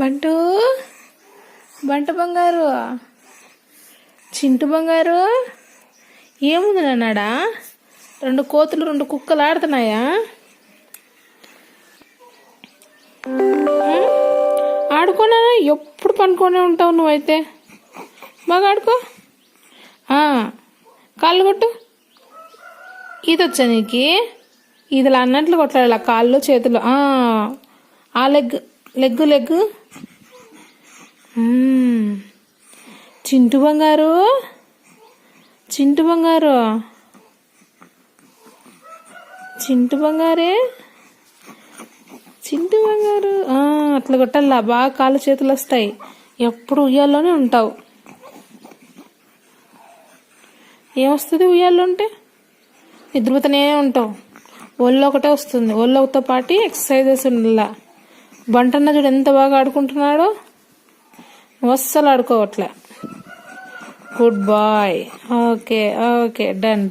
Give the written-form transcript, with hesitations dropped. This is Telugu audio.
బంటు బంటు బంగారు, చింటు బంగారు, ఏముంది నాన్నాడా? 2 కోతులు 2 కుక్కలు ఆడుతున్నాయా? ఆడుకోనా? ఎప్పుడు పనుకొనే ఉంటావు నువ్వైతే. బాగా ఆడుకో. కాళ్ళు కొట్టు. ఇది వచ్చా నీకు? ఇదిలా అన్నట్లు కొట్లాడాలి, కాళ్ళు చేతులు. ఆ లెగ్గు. చింటు బంగారు, చింటు బంగారు, చింటు బంగారే, చింటు బంగారు. అట్లా కొట్టాలా, బాగా కాళ్ళు చేతులు వస్తాయి. ఎప్పుడు ఉయ్యాల్లోనే ఉంటావు. ఏమొస్తుంది ఉయ్యాల్లో ఉంటే? నిద్రపోతూనే ఉంటావు. ఒళ్ళు ఒకటే వస్తుంది. ఒళ్ళొకతో పాటు ఎక్సర్సైజెస్ ఉండాల. బంటన్న చూడు ఎంత బాగా ఆడుకుంటున్నాడో. అస్సలు ఆడుకోవట్లే. Good boy. Okay, done.